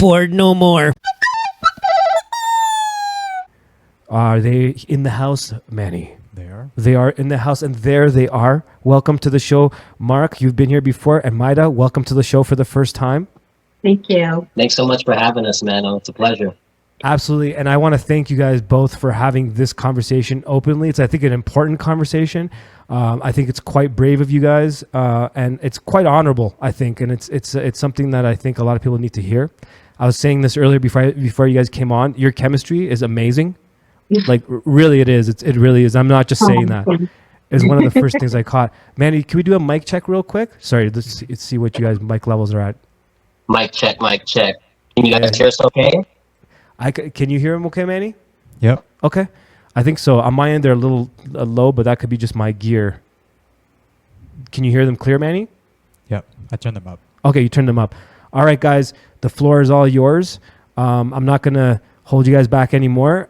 Bored no more. Are they in the house, Manny? They are. They are in the house, and there they are. Welcome to the show. Mark, you've been here before, and Mayda, welcome to the show for the first time. Thank you. Thanks so much for having us, man. It's a pleasure. Absolutely, and I want to thank you guys both for having this conversation openly. It's, I think, an important conversation. I think it's quite brave of you guys, and it's quite honorable, I think, and it's something that I think a lot of people need to hear. I was saying this earlier before you guys came on. Your chemistry is amazing. Like, really, it is. It really is. I'm not just saying that. It's one of the first things I caught. Manny, can we do a mic check real quick? Sorry, let's see what you guys' mic levels are at. Mic check. Can you guys hear us okay? Can you hear him okay, Manny? Yep. Okay. I think so. On my end, they're a little low, but that could be just my gear. Can you hear them clear, Manny? Yep. I turned them up. Okay, you turned them up. All right, guys, the floor is all yours. I'm not going to hold you guys back anymore.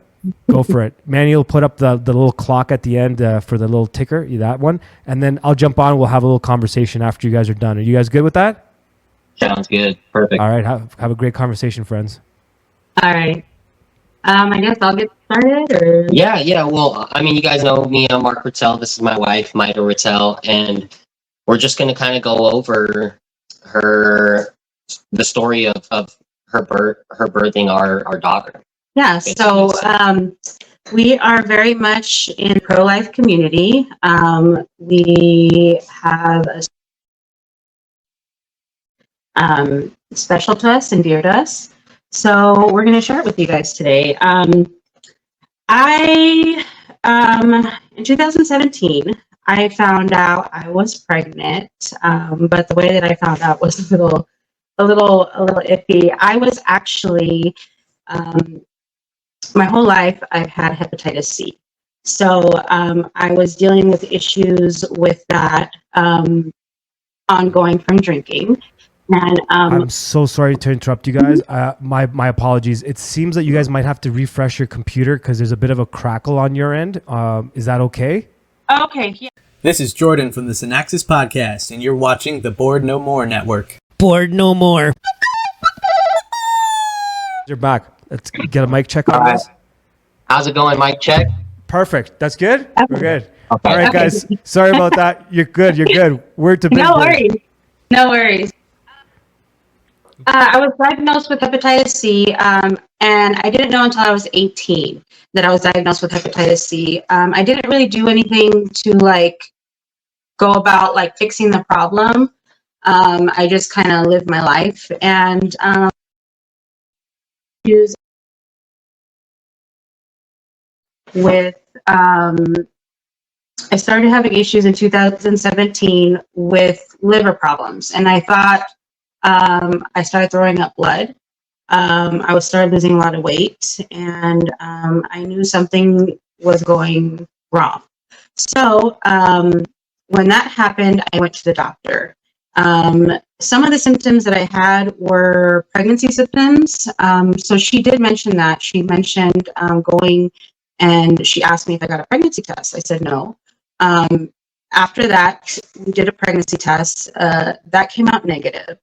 Go for it. Manny will put up the little clock at the end for the little ticker, that one. And then I'll jump on. We'll have a little conversation after you guys are done. Are you guys good with that? Sounds good. Perfect. All right. Have a great conversation, friends. All right. I guess I'll get started. Or... Yeah. Well, I mean, you guys know me. I'm Mark Ratelle. This is my wife, Mayda Ratelle. And we're just going to kind of go over the story of her birthing our daughter. Yeah, so we are very much in pro-life community. We have a special to us and dear to us. So we're going to share it with you guys today. In 2017, I found out I was pregnant, but the way that I found out was a little iffy. I was actually my whole life, I've had hepatitis C. So I was dealing with issues with that ongoing from drinking. And I'm so sorry to interrupt you guys. My apologies. It seems that you guys might have to refresh your computer because there's a bit of a crackle on your end. Is that okay? okay, yeah. This is Jordan from the Synaxis Podcast, and you're watching the Bored No More Network. Bored no more. You're back. Let's get a mic check on this. How's it going? Mic check. Perfect. That's good? We're good. Okay. All right, guys. Sorry about that. You're good. Word to business. No worries. I was diagnosed with hepatitis C, and I didn't know until I was 18 that I was diagnosed with hepatitis C. I didn't really do anything to go about fixing the problem. I just kind of lived my life, and I started having issues in 2017 with liver problems, and I thought I started throwing up blood. I started losing a lot of weight, and I knew something was going wrong. So when that happened, I went to the doctor. Some of the symptoms that I had were pregnancy symptoms. So she did mention that. She mentioned going, and she asked me if I got a pregnancy test. I said no. After that, we did a pregnancy test. That came out negative.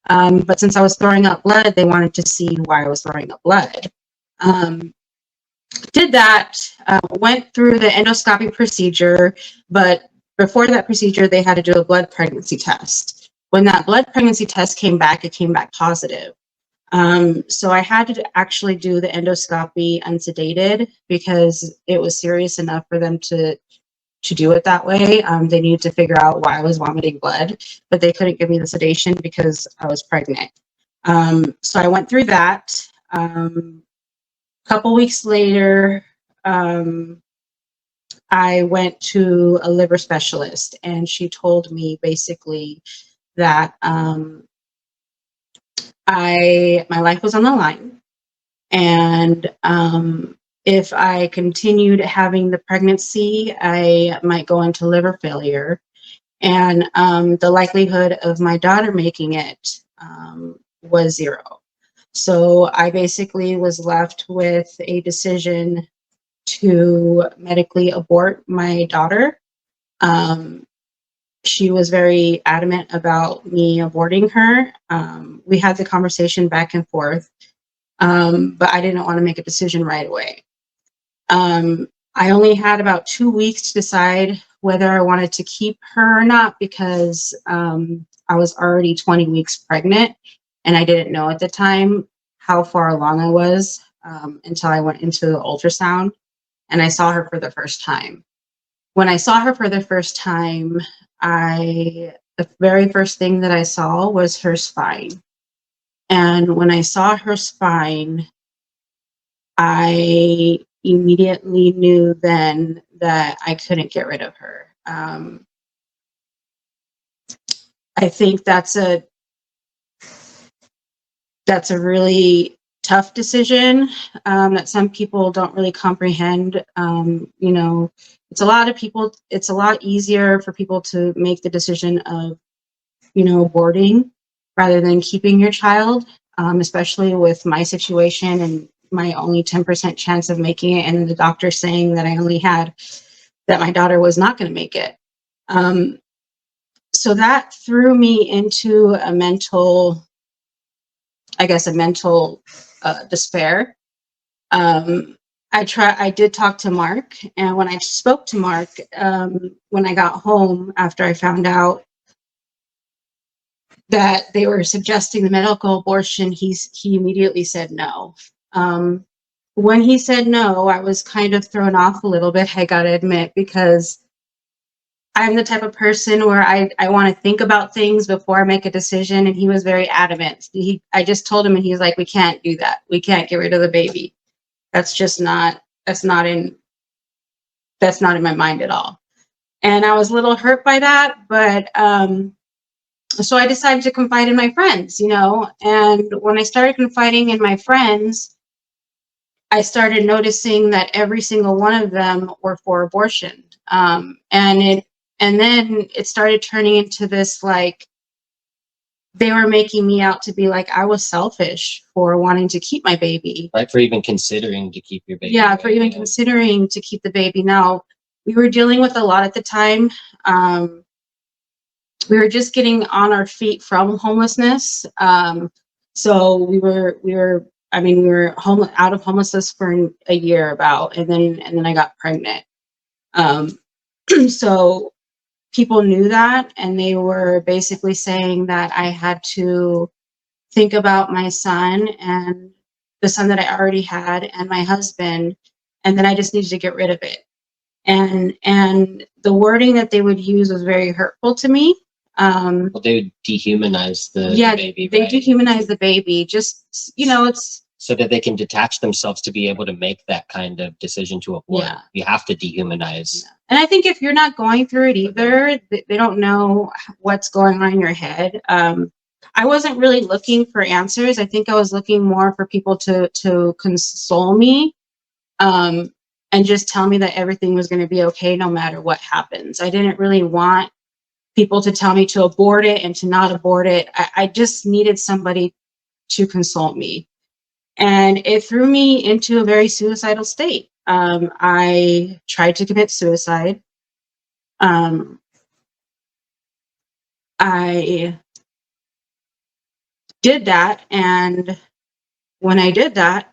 But since I was throwing up blood, they wanted to see why I was throwing up blood. Did that, went through the endoscopy procedure, but before that procedure, they had to do a blood pregnancy test. When that blood pregnancy test came back, it came back positive. So I had to actually do the endoscopy unsedated because it was serious enough for them to do it that way. They needed to figure out why I was vomiting blood, but they couldn't give me the sedation because I was pregnant. So I went through that. Couple weeks later, I went to a liver specialist, and she told me basically that my life was on the line, and if I continued having the pregnancy, I might go into liver failure, and the likelihood of my daughter making it was 0. So I basically was left with a decision to medically abort my daughter. she was very adamant about me aborting her. We had the conversation back and forth, but I didn't want to make a decision right away. I only had about 2 weeks to decide whether I wanted to keep her or not because I was already 20 weeks pregnant, and I didn't know at the time how far along I was until I went into the ultrasound and I saw her for the first time. When I saw her for the first time, the very first thing that I saw was her spine. And when I saw her spine, I immediately knew then that I couldn't get rid of her. I think that's a really tough decision that some people don't really comprehend. You know, it's a lot easier for people to make the decision of, you know, aborting rather than keeping your child, especially with my situation and my only 10% chance of making it, and the doctor saying that that my daughter was not going to make it. So that threw me into a mental despair. I did talk to Mark, and when I spoke to Mark, when I got home after I found out that they were suggesting the medical abortion, he immediately said no. When he said no, I was kind of thrown off a little bit, I gotta admit, because I'm the type of person where I want to think about things before I make a decision, and he was very adamant. I just told him, and he's like, "We can't do that. We can't get rid of the baby. That's not in my mind at all." And I was a little hurt by that, but so I decided to confide in my friends, you know. And when I started confiding in my friends, I started noticing that every single one of them were for abortion. And then it started turning into this, like, they were making me out to be like I was selfish for wanting to keep my baby. Right, for even considering to keep your baby. Yeah, for even considering to keep the baby. Now, we were dealing with a lot at the time. We were just getting on our feet from homelessness. So we were out of homelessness for a year about, and then I got pregnant. So people knew that, and they were basically saying that I had to think about my son and the son that I already had and my husband, and then I just needed to get rid of it. And the wording that they would use was very hurtful to me. Well, they would dehumanize the baby. They right? dehumanize the baby. Just, you know, it's so that they can detach themselves to be able to make that kind of decision to abort. Yeah. You have to dehumanize. Yeah. And I think if you're not going through it either, they don't know what's going on in your head. I wasn't really looking for answers. I think I was looking more for people to console me, and just tell me that everything was going to be okay no matter what happens. I didn't really want people to tell me to abort it and to not abort it. I just needed somebody to console me. And it threw me into a very suicidal state. I tried to commit suicide. I did that, and when I did that,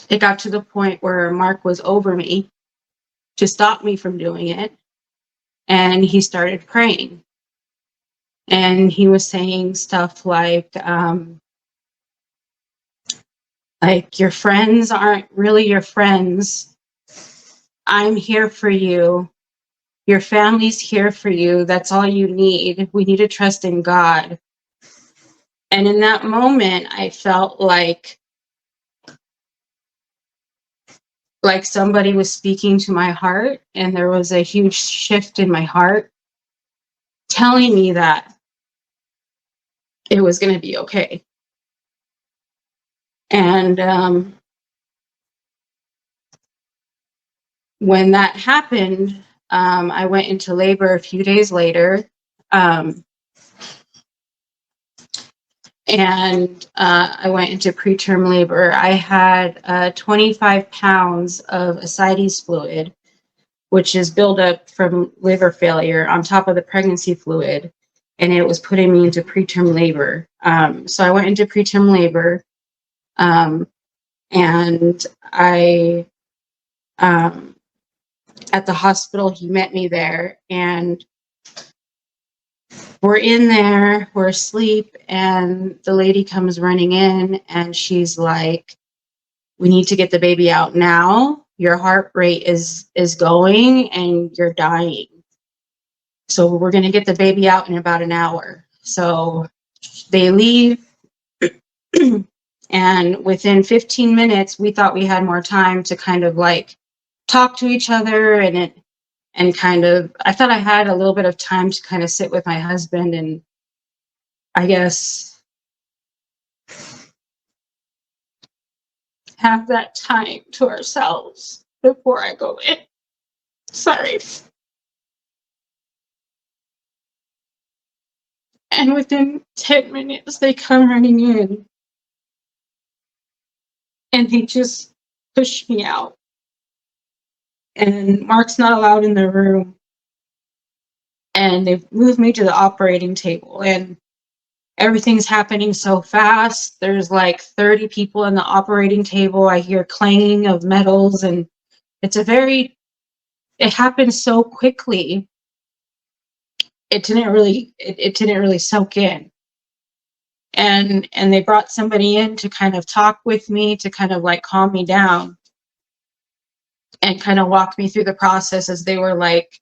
it got to the point where Mark was over me to stop me from doing it, and he started praying. And he was saying stuff like your friends aren't really your friends. I'm here for you. Your family's here for you. That's all you need. We need to trust in God. And in that moment, I felt like somebody was speaking to my heart, and there was a huge shift in my heart telling me that it was going to be okay. And when that happened, I went into labor a few days later. And I went into preterm labor. I had 25 pounds of ascites fluid. which is buildup from liver failure on top of the pregnancy fluid. And it was putting me into preterm labor. So I went into preterm labor. And I, at the hospital, he met me there, and we're in there, we're asleep, and the lady comes running in, and she's like, we need to get the baby out now. Your heart rate is going and you're dying. So we're going to get the baby out in about an hour. So they leave. And within 15 minutes, we thought we had more time to kind of like talk to each other, and kind of, I thought I had a little bit of time to kind of sit with my husband and I guess have that time to ourselves before I go in. Sorry. And within 10 minutes, they come running in and they just push me out. And Mark's not allowed in the room. And they've moved me to the operating table. And everything's happening so fast. There's like 30 people in the operating table. I hear clanging of metals. And it happens so quickly. It didn't really soak in. And they brought somebody in to kind of talk with me, to kind of like calm me down and kind of walk me through the process as they were like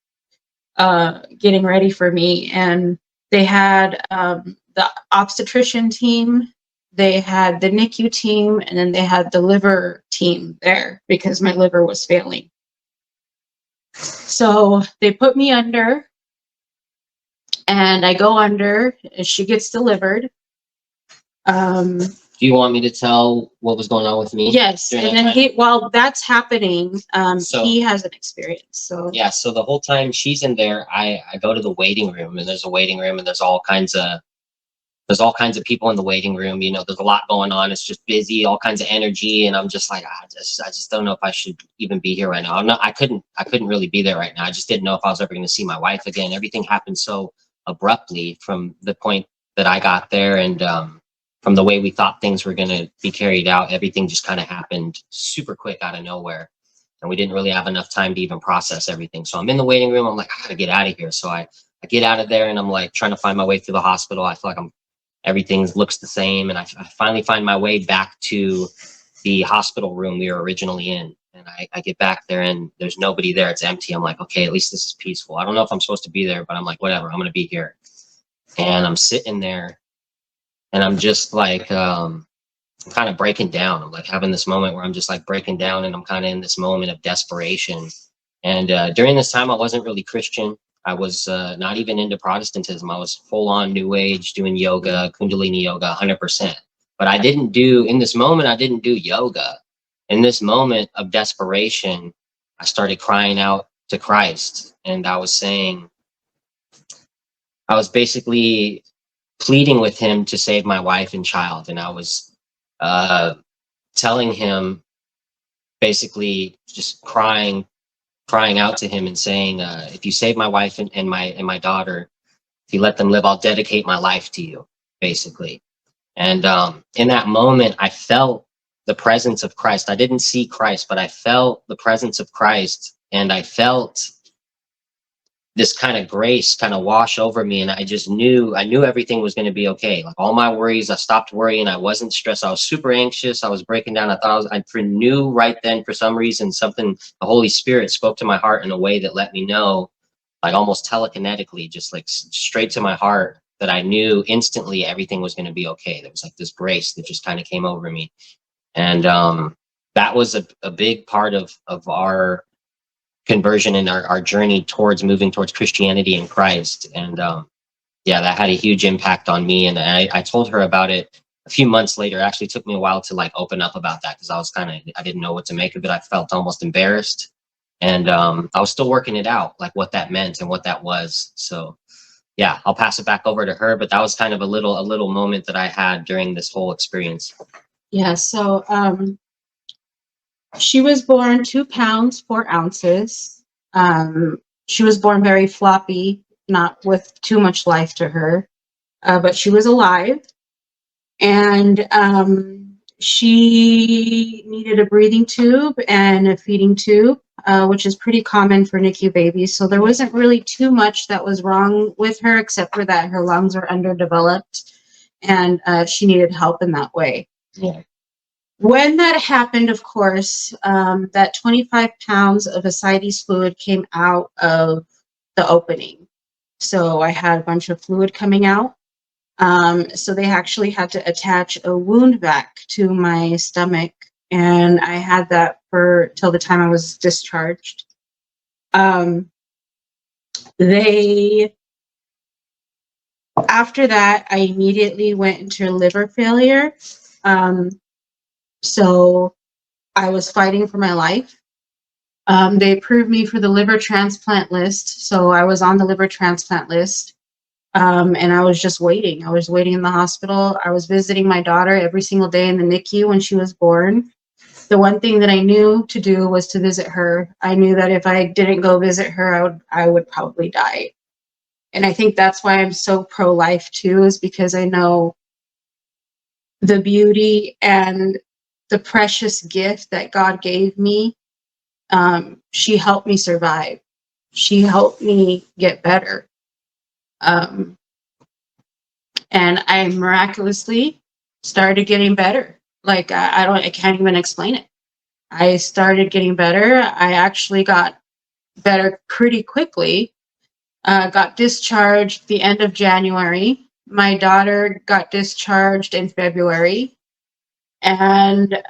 getting ready for me. And they had the obstetrician team, they had the NICU team, and then they had the liver team there because my liver was failing. So they put me under, and I go under, and she gets delivered. Do you want me to tell what was going on with me? Yes, and then while that's happening, So- he has an experience. So Yeah, so the whole time she's in there, I go to the waiting room, and there's a waiting room, and there's all kinds of people in the waiting room. You know, there's a lot going on. It's just busy, all kinds of energy, and I'm just like, I just don't know if I should even be here right now. I couldn't really be there right now. I just didn't know if I was ever going to see my wife again. Everything happened so abruptly from the point that I got there, and from the way we thought things were going to be carried out. Everything just kind of happened super quick out of nowhere. And we didn't really have enough time to even process everything. So I'm in the waiting room. I'm like, I gotta get out of here. So I get out of there, and I'm like trying to find my way through the hospital. I feel like everything looks the same. And I finally find my way back to the hospital room we were originally in. And I get back there, and there's nobody there. It's empty. I'm like, okay, at least this is peaceful. I don't know if I'm supposed to be there, but I'm like, whatever, I'm going to be here. And I'm sitting there, and I'm just like, I'm kind of breaking down. I'm like having this moment where I'm just like breaking down, and I'm kind of in this moment of desperation. And during this time, I wasn't really Christian. I was not even into Protestantism. I was full on New Age, doing yoga, Kundalini yoga, 100%. But in this moment, I didn't do yoga. In this moment of desperation, I started crying out to Christ. And I was basically pleading with him to save my wife and child. And I was telling him, basically just crying out to him and saying, if you save my wife and my daughter, if you let them live, I'll dedicate my life to you, basically. And in that moment, I felt the presence of Christ. I didn't see Christ, but I felt the presence of Christ, and I felt this kind of grace kind of wash over me. And I knew everything was going to be okay. Like all my worries, I stopped worrying. I wasn't stressed. I was super anxious. I was breaking down. I knew right then, for some reason, the Holy Spirit spoke to my heart in a way that let me know, like almost telekinetically, just like straight to my heart, that I knew instantly everything was going to be okay. There was like this grace that just kind of came over me. And that was a big part of our conversion and our journey towards moving towards Christianity and Christ. And yeah, that had a huge impact on me. And I told her about it a few months later. It actually took me a while to like open up about that, because I didn't know what to make of it. I felt almost embarrassed. And I was still working it out, like what that meant and what that was. So yeah, I'll pass it back over to her. But that was kind of a little moment that I had during this whole experience. yeah, so she was born 2 pounds 4 ounces. She was born very floppy, not with too much life to her, but she was alive. And she needed a breathing tube and a feeding tube, which is pretty common for NICU babies. So there wasn't really too much that was wrong with her, except for that her lungs were underdeveloped and she needed help in that way. Yeah. When that happened, of course, that 25 pounds of ascites fluid came out of the opening. So I had a bunch of fluid coming out. So they actually had to attach a wound vac to my stomach, and I had that for till the time I was discharged. After that, I immediately went into liver failure. So I was fighting for my life. They approved me for the liver transplant list, so I was on the liver transplant list. And I was just waiting. I was waiting in the hospital. I was visiting my daughter every single day in the NICU when she was born. The one thing that I knew to do was to visit her. I knew that if I didn't go visit her, I would probably die. And I think that's why I'm so pro-life too, is because I know the beauty and the precious gift that God gave me. She helped me survive. She helped me get better. And I miraculously started getting better. Like I can't even explain it. I started getting better. I actually got better pretty quickly. Got discharged the end of January. My daughter got discharged in February. And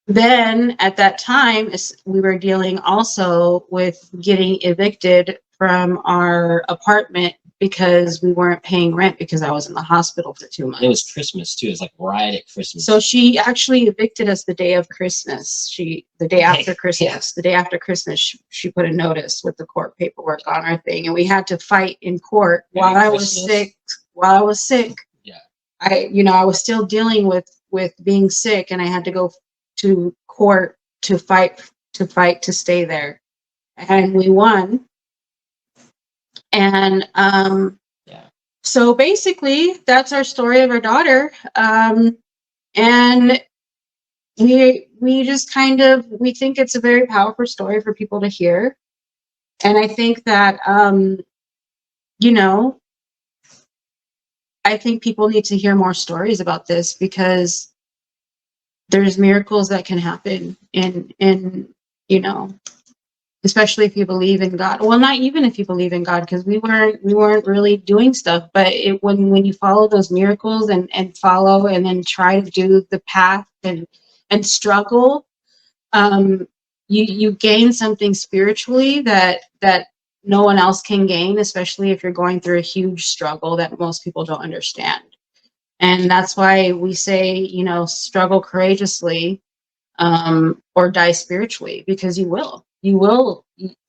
then at that time, we were dealing also with getting evicted from our apartment because we weren't paying rent because I was in the hospital for 2 months. It was Christmas too. It was like right at Christmas. So she actually evicted us the day of Christmas. The day after Christmas. Yeah. The day after Christmas, she put a notice with the court paperwork on our thing, and we had to fight in court while I was sick. While I was sick, Yeah. I was still dealing with being sick, and I had to go to court to fight to stay there, and we won. And Yeah. so basically, that's our story of our daughter. And we just we think it's a very powerful story for people to hear. And I think that, I think people need to hear more stories about this, because there's miracles that can happen especially if you believe in God. Well, not even if you believe in God, because we weren't really doing stuff, but when you follow those miracles and follow and then try to do the path and struggle, you gain something spiritually that no one else can gain, especially if you're going through a huge struggle that most people don't understand. And that's why we say, struggle courageously, or die spiritually, because you will.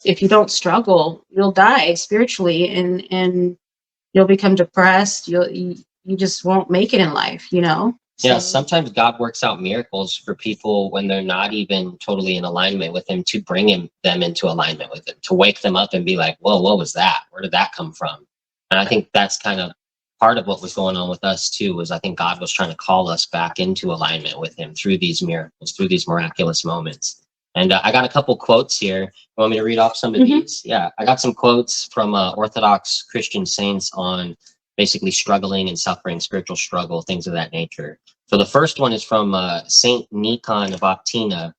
If you don't struggle, you'll die spiritually, and you'll become depressed. You just won't make it in life, Yeah, So, sometimes God works out miracles for people when they're not even totally in alignment with Him, to bring them into alignment with Him, to wake them up and be like, whoa, what was that? Where did that come from? And I think that's kind of part of what was going on with us too, was I think God was trying to call us back into alignment with Him through these miracles, through these miraculous moments. And I got a couple quotes here. You want me to read off some of these? Yeah, I got some quotes from Orthodox Christian saints on basically struggling and suffering, spiritual struggle, things of that nature. So the first one is from Saint Nikon of Optina,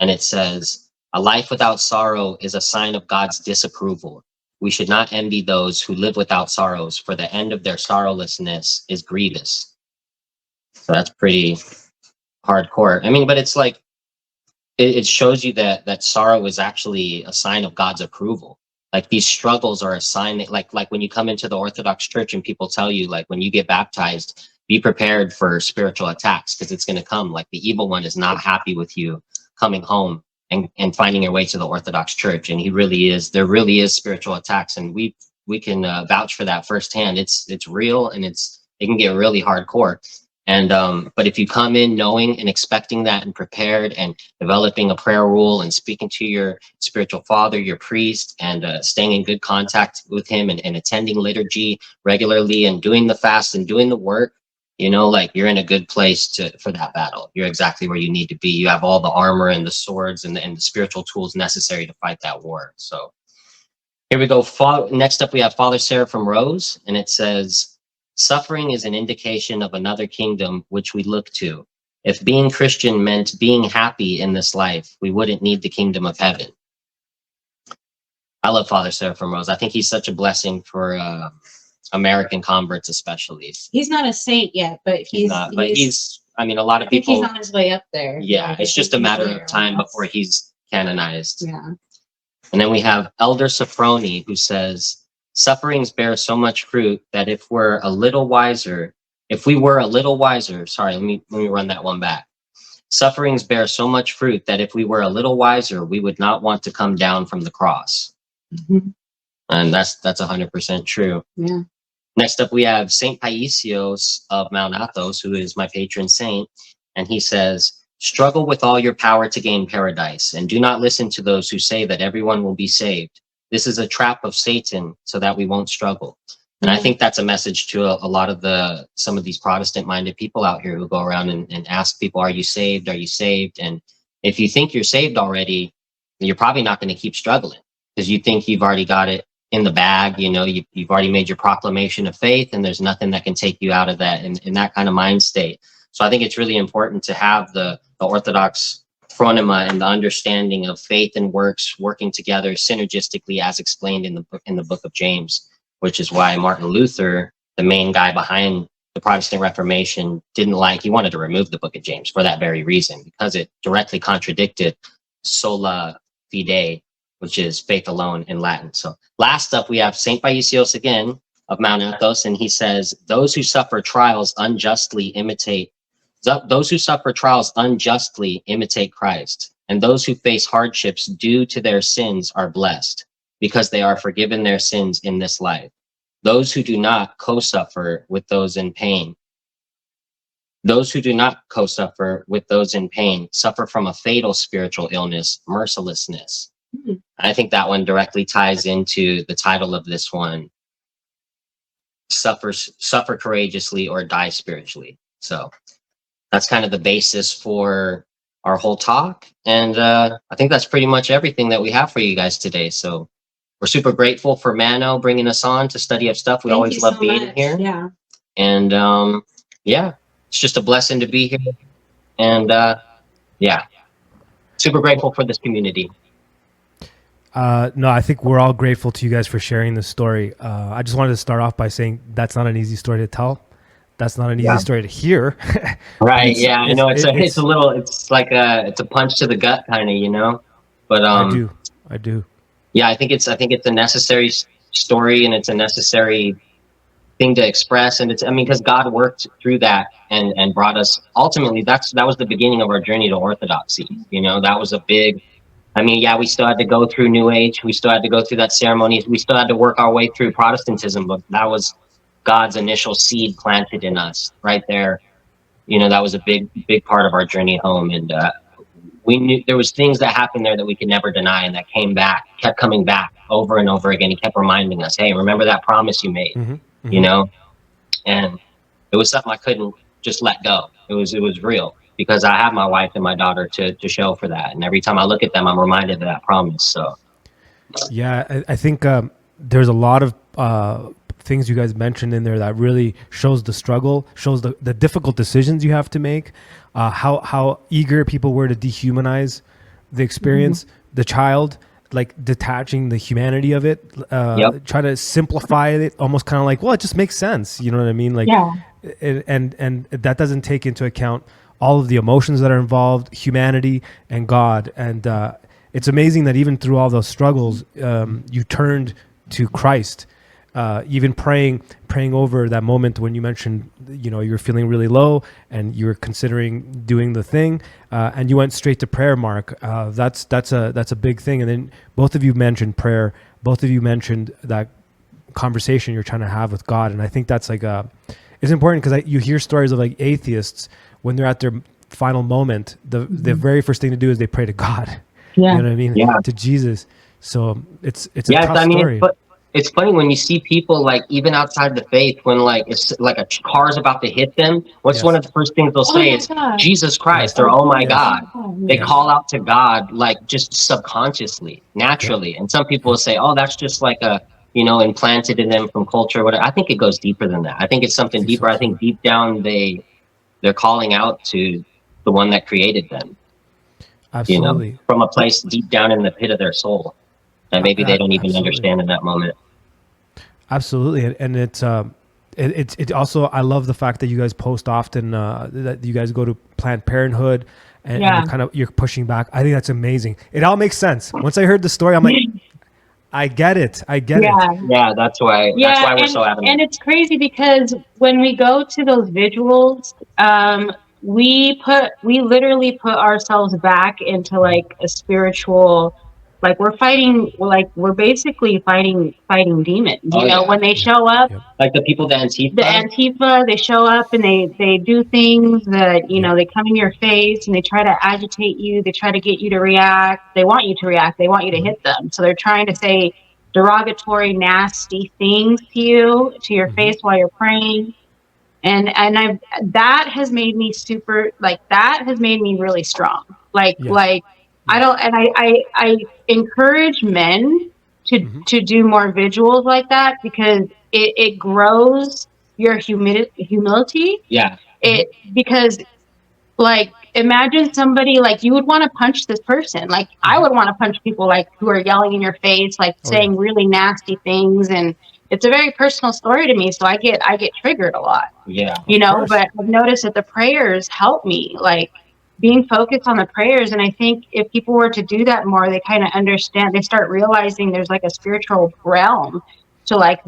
and it says, "A life without sorrow is a sign of God's disapproval. We should not envy those who live without sorrows, for the end of their sorrowlessness is grievous." So that's pretty hardcore. I mean, but it's like, it shows you that sorrow is actually a sign of God's approval. Like, these struggles are a sign that, like when you come into the Orthodox Church and people tell you, like, when you get baptized, be prepared for spiritual attacks, because it's going to come. Like, the evil one is not happy with you coming home and finding your way to the Orthodox Church. And there really is spiritual attacks. And we can vouch for that firsthand. It's real, and it can get really hardcore. And but if you come in knowing and expecting that and prepared and developing a prayer rule and speaking to your spiritual father, your priest, and staying in good contact with him and attending liturgy regularly and doing the fast and doing the work, you know, like you're in a good place for that battle. You're exactly where you need to be. You have all the armor and the swords and the spiritual tools necessary to fight that war. So here we go. Next up, we have Father Sarah from Rose, and it says, suffering is an indication of another kingdom which we look to. If being Christian meant being happy in this life, we wouldn't need the kingdom of heaven. I love Father Sarah from Rose. I think he's such a blessing for American converts, especially. He's not a saint yet, but he's I mean, a lot of I think people. he's on his way up there. Yeah, Like, it's just a matter of time before he's canonized. Yeah. And then we have Elder Sophroni, who says, sufferings bear so much fruit that if we were a little wiser, sorry, let me run that one back. Sufferings bear so much fruit that if we were a little wiser, we would not want to come down from the cross. Mm-hmm. And that's 100% true. Yeah. Next up, we have Saint Paisios of Mount Athos, who is my patron saint. And he says, struggle with all your power to gain paradise, and do not listen to those who say that everyone will be saved. This is a trap of Satan so that we won't struggle. And I think that's a message to a lot of some of these Protestant-minded people out here who go around and ask people, are you saved? Are you saved? And if you think you're saved already, you're probably not going to keep struggling because you think you've already got it in the bag. You know, you've already made your proclamation of faith, and there's nothing that can take you out of that in that kind of mind state. So I think it's really important to have the Orthodox phronema and the understanding of faith and works working together synergistically, as explained in the book of James, which is why Martin Luther, the main guy behind the Protestant Reformation, he wanted to remove the book of James for that very reason, because it directly contradicted sola fide, which is faith alone in Latin. So last up, we have Saint Paisios again of Mount Athos, and he says, those who suffer trials unjustly imitate Christ, and those who face hardships due to their sins are blessed, because they are forgiven their sins in this life. Those who do not co-suffer with those in pain suffer from a fatal spiritual illness, mercilessness. Mm-hmm. I think that one directly ties into the title of this one, suffer courageously or die spiritually. So that's kind of the basis for our whole talk. And I think that's pretty much everything that we have for you guys today. So we're super grateful for Mano bringing us on to study up stuff. We always love being here. Yeah. And yeah, it's just a blessing to be here. And yeah, super grateful for this community. No, I think we're all grateful to you guys for sharing this story. I just wanted to start off by saying that's not an easy story to tell. That's not an easy story to hear. Right. Yeah, I know it's like a punch to the gut kind of, you know, but I do. Yeah, I think it's a necessary story, and it's a necessary thing to express. And because God worked through that and brought us, ultimately, that was the beginning of our journey to Orthodoxy. You know, that was a big, we still had to go through New Age. We still had to go through that ceremony. We still had to work our way through Protestantism, but that was God's initial seed planted in us right there. You know, that was a big part of our journey home. And we knew there was things that happened there that we could never deny, and that kept coming back over and over again. He kept reminding us, hey, remember that promise you made, you know? And it was something I couldn't just let go. It was real, because I have my wife and my daughter to show for that. And every time I look at them, I'm reminded of that promise. So yeah, I think there's a lot of things you guys mentioned in there that really shows the struggle, shows the difficult decisions you have to make, how eager people were to dehumanize the experience, the child, like detaching the humanity of it, try to simplify it, almost kind of like, well, it just makes sense. You know what I mean? Like, and that doesn't take into account all of the emotions that are involved, humanity and God. And it's amazing that even through all those struggles, you turned to Christ. Even praying over that moment when you mentioned, you know, you're feeling really low and you were considering doing the thing, and you went straight to prayer, Mark. That's a big thing. And then both of you mentioned prayer. Both of you mentioned that conversation you're trying to have with God. And I think that's like it's important because you hear stories of like atheists when they're at their final moment, the very first thing to do is they pray to God. Yeah. You know what I mean? Yeah. To Jesus. So it's a Yes, tough I mean, story. it's funny when you see people like even outside the faith, when like it's like a car's about to hit them. What's Yes. one of the first things they'll say my is God. Jesus Christ or oh my Yes. God. They Yes. call out to God like just subconsciously, naturally. And some people will say, oh, that's just like a implanted in them from culture. Whatever. I think it goes deeper than that. I think it's something deeper. I think deep down they're calling out to the one that created them. Absolutely. From a place deep down in the pit of their soul that maybe they don't even Absolutely. understand in that moment. Absolutely, and it's also, I love the fact that you guys post often, that you guys go to Planned Parenthood and you're pushing back. I think that's amazing. It all makes sense. Once I heard the story, I'm like, I get it. Yeah, that's why we're so adamant. And it's crazy because when we go to those vigils, we literally put ourselves back into like a spiritual, like we're basically fighting demons. When they show up, like the people, the Antifa, they show up and they do things that, they come in your face and they try to agitate you. They try to get you to react. They want you to react. They want you to hit them. So they're trying to say derogatory, nasty things to you, to your face while you're praying. And that has made me that has made me really strong. I encourage men to do more vigils like that because it grows your humility. Yeah. Because like imagine somebody like you would want to punch this person. Like I would want to punch people like who are yelling in your face, like saying really nasty things, and it's a very personal story to me. So I get triggered a lot. Yeah. But I've noticed that the prayers help me, like being focused on the prayers. And I think if people were to do that more, they kind of understand, they start realizing there's like a spiritual realm to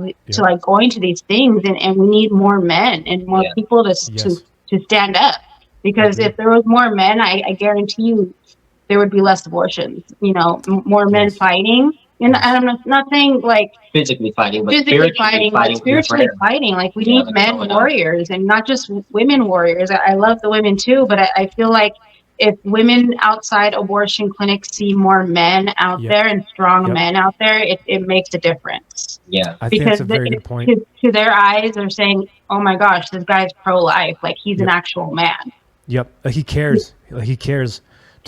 going to these things. And we need more men and more people to stand up. Because if there was more men, I guarantee you there would be less abortions, more men fighting. And I'm not saying like physically fighting, but spiritually fighting. Like we need men warriors and not just women warriors. I love the women too, but I feel like if women outside abortion clinics see more men out there and strong men out there, it makes a difference. Yeah. I think that's a very good point. To their eyes, they're saying, oh my gosh, this guy's pro-life. Like he's an actual man. Yep. He cares. He cares.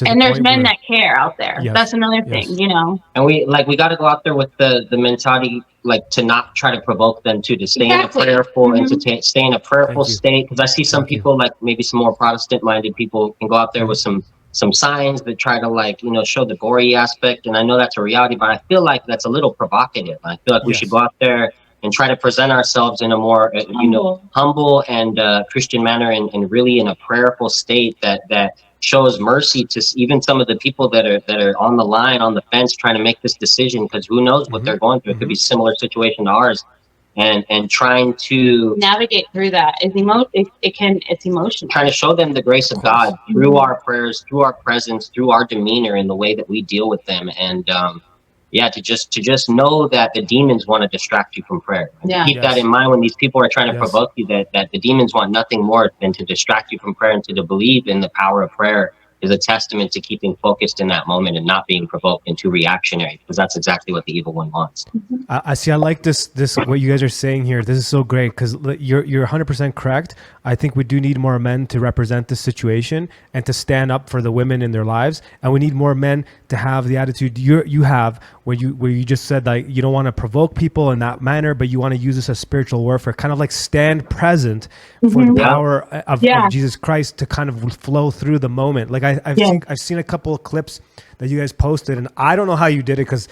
And there's men that care out there. That's another thing, And we got to go out there with the mentality, like to not try to provoke them to stay in a prayerful and to stay in a prayerful state. Because I see some people, like maybe some more Protestant-minded people, can go out there with some signs that try to show the gory aspect. And I know that's a reality, but I feel like that's a little provocative. I feel like we should go out there and try to present ourselves in a more humble and Christian manner, and really in a prayerful state that shows mercy to even some of the people that are on the line, on the fence, trying to make this decision, because who knows what they're going through. It could be a similar situation to ours, and trying to navigate through that. It's emotional. Trying to show them the grace of God through our prayers, through our presence, through our demeanor, in the way that we deal with them, and to just know that the demons want to distract you from prayer. Keep that in mind when these people are trying to provoke you, that the demons want nothing more than to distract you from prayer, and to believe in the power of prayer is a testament to keeping focused in that moment and not being provoked and too reactionary, because that's exactly what the evil one wants. I see. I like this what you guys are saying here. This is so great because you're 100% correct. I think we do need more men to represent this situation and to stand up for the women in their lives, and we need more men to have the attitude you have, where you just said, like, you don't want to provoke people in that manner, but you want to use this as spiritual warfare, kind of like stand present for the power of Jesus Christ to kind of flow through the moment. Like I've seen a couple of clips that you guys posted, and I don't know how you did it, because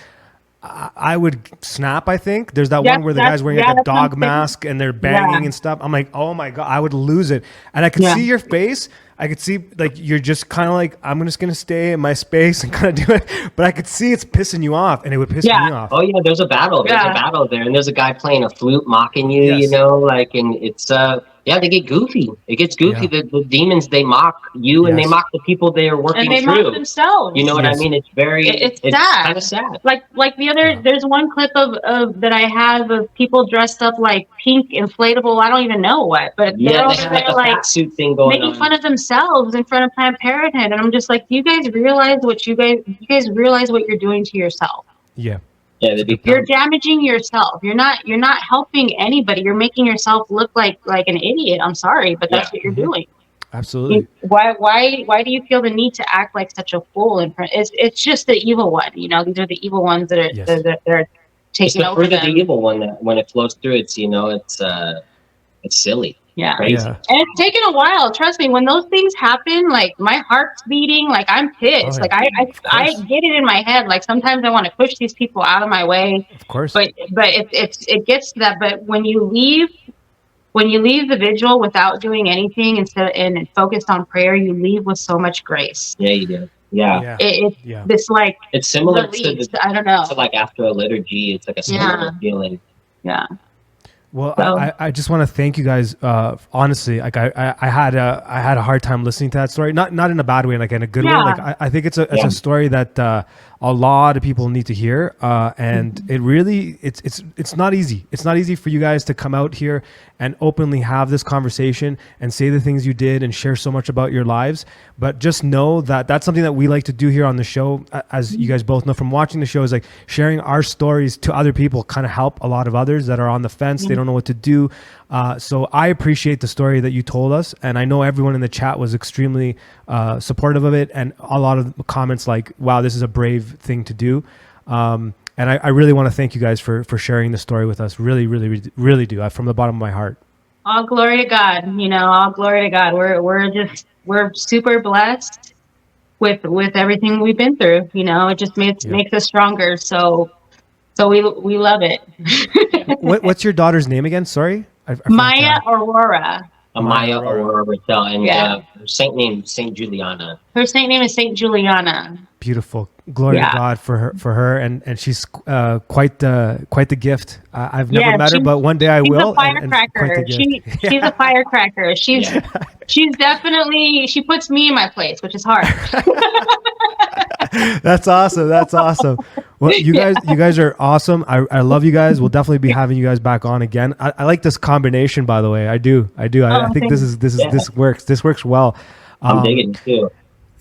I would snap. I think there's that one where the guy's wearing like a dog mask and they're banging and stuff. I'm like, oh my God, I would lose it. And I could see your face. I could see like you're just kind of like, I'm just gonna stay in my space and kind of do it. But I could see it's pissing you off, and it would piss me off. Oh yeah, there's a battle. There's a battle there, and there's a guy playing a flute mocking you. And it's Yeah, they get goofy. It gets goofy. Yeah. The demons, they mock you and they Yes. mock the people they are working And they through. mock themselves. You know what I Yes. mean? It's very, It's it's sad. kind of sad. Like the other, Yeah. there's one clip of that I have of people dressed up like pink inflatable. I don't even know what, but they're Yeah, they over have like there a like fat suit thing going making on. fun of themselves in front of Planned Parenthood, and I'm just like, do you guys realize what you guys realize what you're doing to yourself? Yeah. Yeah, they You're become. damaging yourself. You're not helping anybody. You're making yourself look like an idiot. I'm sorry, but that's Yeah. what you're Mhm. doing. Absolutely. Why do you feel the need to act like such a fool in front? It's just the evil one. You know, these are the evil ones that are Yes. that are It's taking the over fruit of the them. evil one that when it flows through, it's it's silly, Yeah. crazy. Yeah. And it's taken a while. Trust me, when those things happen, like my heart's beating, like I'm pissed. Oh, Like yeah. I course. get it in my head. Like sometimes I want to push these people out of my way. Of course. But it gets to that. But when you leave the vigil without doing anything and focused on prayer, you leave with so much grace. Yeah, you do. Yeah, Yeah. It's Yeah. this like it's similar release. to I don't know. like after a liturgy. It's like a similar feeling. Yeah. Well, So- I just want to thank you guys. Honestly, like I had a hard time listening to that story. Not in a bad way, like in a good way. Yeah. Like I think it's a Yeah. story that a lot of people need to hear. And it really it's not easy. It's not easy for you guys to come out here and openly have this conversation and say the things you did and share so much about your lives. But just know that that's something that we like to do here on the show. As you guys both know from watching the show, is like sharing our stories to other people kind of help a lot of others that are on the fence. They don't know what to do. So I appreciate the story that you told us. And I know everyone in the chat was extremely supportive of it. And a lot of comments like, wow, this is a brave thing to do. And I really want to thank you guys for sharing the story with us. Really, really, really do. From the bottom of my heart. All glory to God. You know, all glory to God. We're super blessed with everything we've been through. You know, it just makes us stronger. So we love it. What's your daughter's name again? Sorry, I forgot Maya to- Aurora. Maya Aurora Ratelle, and Yeah. her saint name Saint Juliana. Her saint name is Saint Juliana. Beautiful. Glory Yeah. to God for her, and she's quite the gift. I've never met her, but one day I She's will. a firecracker. She's a firecracker. She's definitely, she puts me in my place, which is hard. That's awesome. That's awesome. Well, you guys are awesome. I love you guys. We'll definitely be having you guys back on again. I like this combination, by the way. I do. I think this works. This works well. I'm digging it too.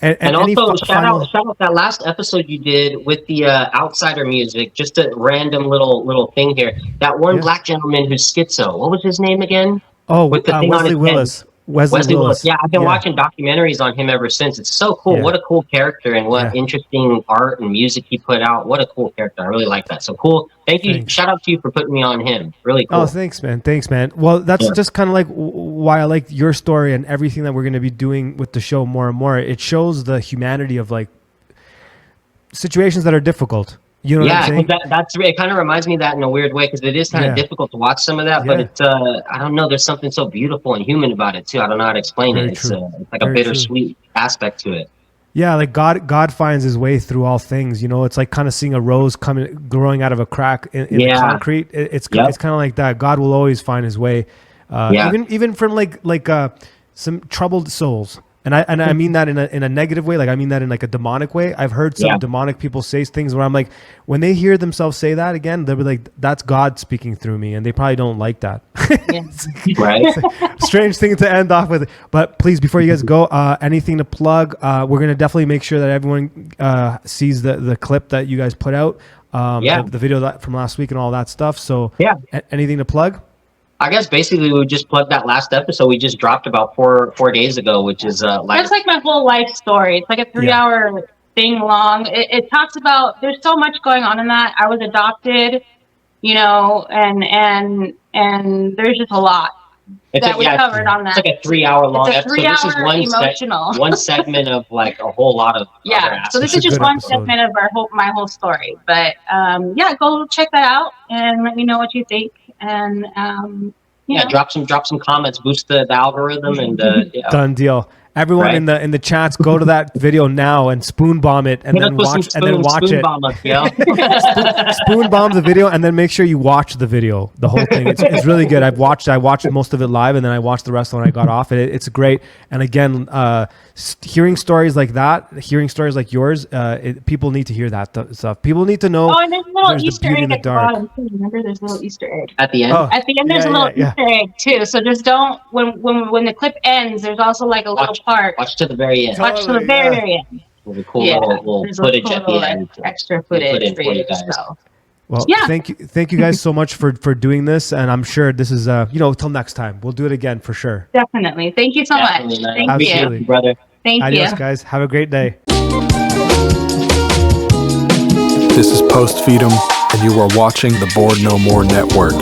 And also, shout out that last episode you did with the outsider music. Just a random little thing here. That one black gentleman who's schizo. What was his name again? Oh, with the thing on Wesley his Willis. head. Wesley Willis. Yeah, I've been watching documentaries on him ever since. It's so cool. Yeah. What a cool character, and what interesting art and music he put out. What a cool character. I really like that. So cool. Thank you. Thanks. Shout out to you for putting me on him. Really cool. Oh, thanks, man. Thanks, man. Well, that's just kind of like why I like your story and everything that we're going to be doing with the show more and more. It shows the humanity of like situations that are difficult. You know what I'm saying? That's it. Kind of reminds me of that in a weird way, because it is kind of difficult to watch some of that. But it's I don't know. There's something so beautiful and human about it too. I don't know how to explain it. It's like a bittersweet aspect to it. Yeah, like God finds his way through all things. You know, it's like kind of seeing a rose growing out of a crack in the concrete. It's kind of like that. God will always find his way, even from like some troubled souls. And I mean that in a negative way. Like I mean that in like a demonic way. I've heard some demonic people say things where I'm like, when they hear themselves say that again, they'll be like, "That's God speaking through me," and they probably don't like that. Right? Strange thing to end off with. But please, before you guys go, anything to plug? We're gonna definitely make sure that everyone sees the clip that you guys put out, the video from last week and all that stuff. So anything to plug? I guess basically we just plugged that last episode we just dropped about four days ago, which is that's like my whole life story. It's like a 3-hour thing long. It talks about, there's so much going on in that. I was adopted, you know, and there's just a lot that we covered on that. It's like a 3-hour long episode. This is one segment of like a whole lot of so this is just one segment of my whole story. But go check that out and let me know what you think. And drop some comments, boost the algorithm, and done deal. Everyone Right. in the chats, go to that video now and spoon bomb it, and Hit us then with some watch spoon it. bomb us, yo. Spoon bomb the video, and then make sure you watch the video, the whole thing. It's really good. I watched most of it live, and then I watched the rest when I got off. It's great. And again, hearing stories like that, hearing stories like yours, people need to hear that stuff. People need to know. Oh, and there's a little there's the Easter beauty egg in the at the dark. bottom too. Remember, there's a little Easter egg. At the end. Oh, At the end, there's a little Easter egg too. So just don't when the clip ends. There's also like a little part. Watch to the very end. Watch to the Totally, very yeah. very end. With a cool Yeah, little there's footage a at cool the end. extra We'll put footage in for you. guys. So. Well, Yeah. thank you guys so much for doing this, and I'm sure this is till next time. We'll do it again for sure. Definitely. Thank you so Definitely, much. man. Thank Absolutely. you. brother. Thank Adios, you. guys. Have a great day. This is Post Feed'em, and you are watching the Bored No More Network.